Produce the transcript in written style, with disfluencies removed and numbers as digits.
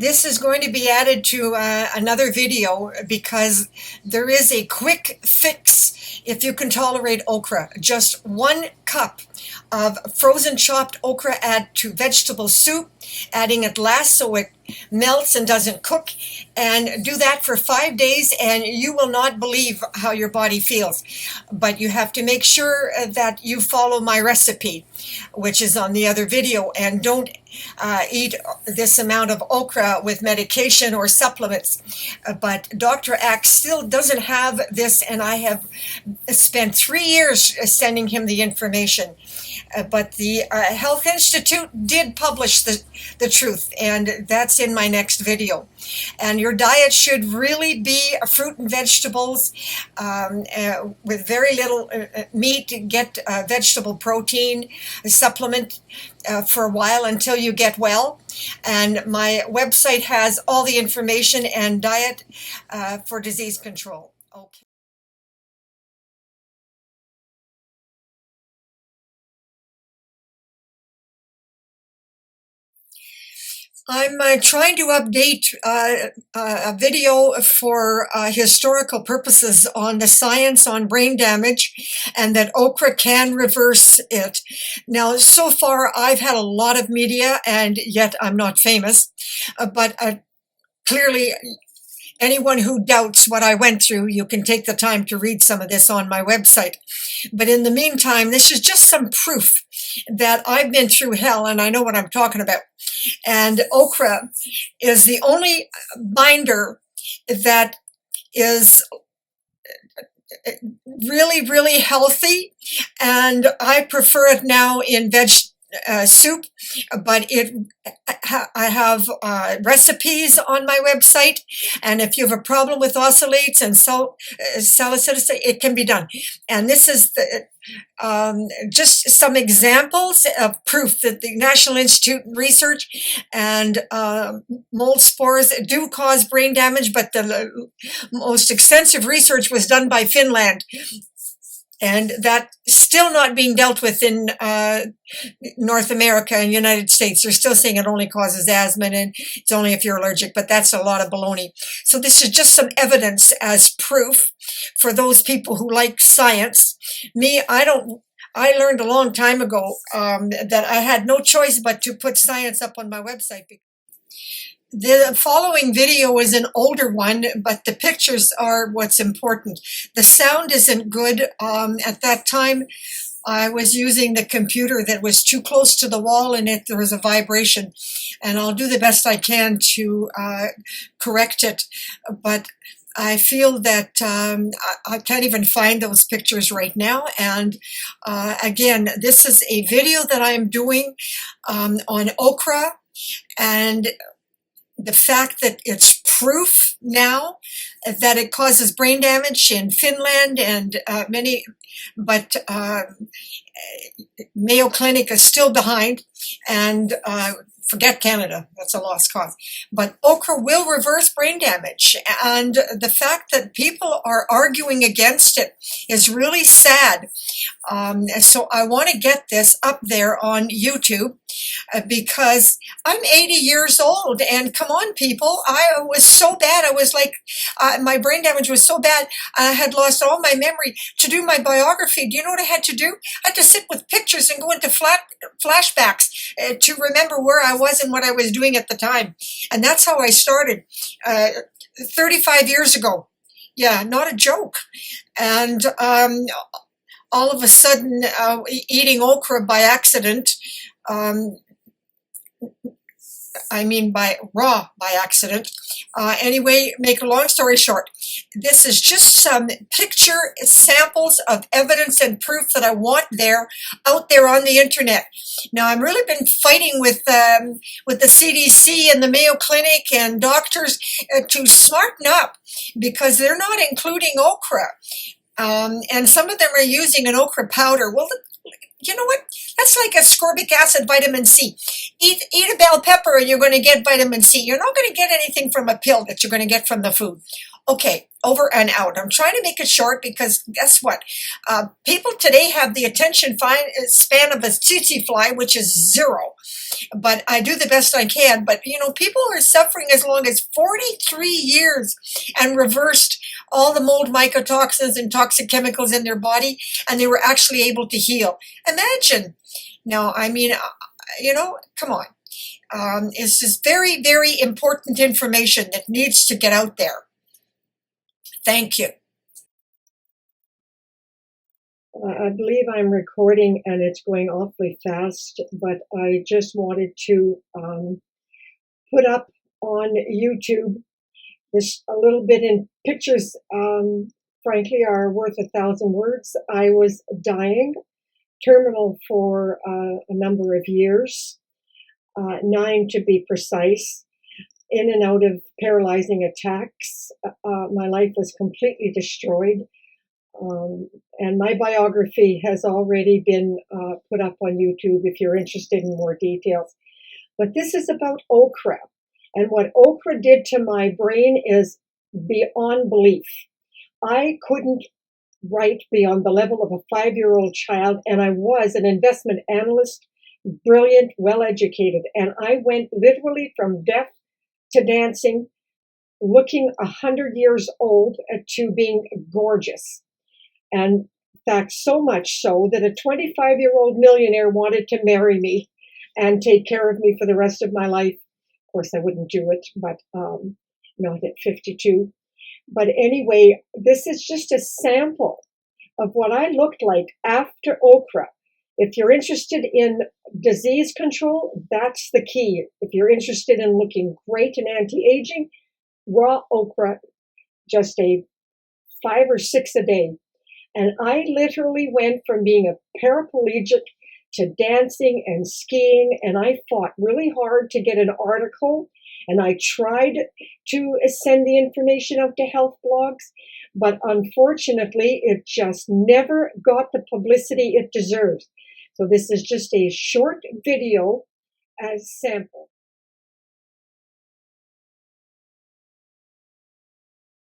This is going to be added to another video because there is a quick fix if you can tolerate okra. Just 1 cup of frozen chopped okra, add to vegetable soup, adding it last so it melts and doesn't cook, and do that for 5 days and you will not believe how your body feels. But you have to make sure that you follow my recipe, which is on the other video, and don't eat this amount of okra with medication or supplements. But Dr. Axe still doesn't have this, and I have spent 3 years sending him the information. But the Health Institute did publish the truth, and that's in my next video. And your diet should really be fruit and vegetables with very little meat. Get vegetable protein, supplement for a while until you get well. And my website has all the information and diet for disease control. Okay. I'm trying to update a video for historical purposes on the science on brain damage and that okra can reverse it. Now, so far, I've had a lot of media and yet I'm not famous, but clearly anyone who doubts what I went through, you can take the time to read some of this on my website. But in the meantime, this is just some proof that I've been through hell and I know what I'm talking about. And okra is the only binder that is really, really healthy. And I prefer it now in soup, but I have recipes on my website, and if you have a problem with oxalates and salicylic, it can be done. And this is just some examples of proof that the National Institute research and mold spores do cause brain damage, but the most extensive research was done by Finland. And that's still not being dealt with in North America and United States. They're still saying it only causes asthma and it's only if you're allergic, but that's a lot of baloney. So this is just some evidence as proof for those people who like science. Me, I learned a long time ago that I had no choice but to put science up on my website. The following video is an older one, but the pictures are what's important. The sound isn't good. At that time, I was using the computer that was too close to the wall and there was a vibration. And I'll do the best I can to correct it. But I feel that I can't even find those pictures right now. And again, this is a video that I'm doing on okra, and the fact that it's proof now that it causes brain damage in Finland and but Mayo Clinic is still behind, and forget Canada, that's a lost cause. But okra will reverse brain damage, and the fact that people are arguing against it is really sad. So I want to get this up there on YouTube because I'm 80 years old, and come on, people, I was so bad. I was like, my brain damage was so bad, I had lost all my memory. To do my biography, do you know what I had to do? I had to sit with pictures and go into flashbacks to remember where I was and what I was doing at the time. And that's how I started 35 years ago. Yeah, not a joke. And all of a sudden, eating okra by accident, by accident. Anyway, make a long story short, this is just some picture samples of evidence and proof that I want out there on the internet. Now, I've really been fighting with the CDC and the Mayo Clinic and doctors to smarten up because they're not including okra. And some of them are using an okra powder. Well, you know what? That's like ascorbic acid, vitamin C. Eat a bell pepper and you're going to get vitamin C. You're not going to get anything from a pill that you're going to get from the food. Okay, over and out. I'm trying to make it short because guess what? People today have the attention span of a tsetse fly, which is zero. But I do the best I can. But people are suffering as long as 43 years and reversed all the mold mycotoxins and toxic chemicals in their body, and they were actually able to heal. Imagine. Now, I mean, come on. It's just very, very important information that needs to get out there. Thank you. I believe I'm recording and it's going awfully fast, but I just wanted to put up on YouTube this a little bit in pictures, frankly, are worth 1,000 words. I was dying, terminal for a number of years, 9 to be precise, in and out of paralyzing attacks. My life was completely destroyed. And my biography has already been put up on YouTube if you're interested in more details. But this is about okra. And what okra did to my brain is beyond belief. I couldn't write beyond the level of a 5-year-old child, and I was an investment analyst, brilliant, well-educated. And I went literally from deaf to dancing, looking 100 years old to being gorgeous. And in fact, so much so that a 25-year-old millionaire wanted to marry me and take care of me for the rest of my life. Of course, I wouldn't do it, but not at 52. But anyway, this is just a sample of what I looked like after okra. If you're interested in disease control, that's the key. If you're interested in looking great in anti-aging, raw okra, just a 5 or 6 a day. And I literally went from being a paraplegic to dancing and skiing, and I fought really hard to get an article, and I tried to send the information out to health blogs, but unfortunately, it just never got the publicity it deserves. So this is just a short video as sample.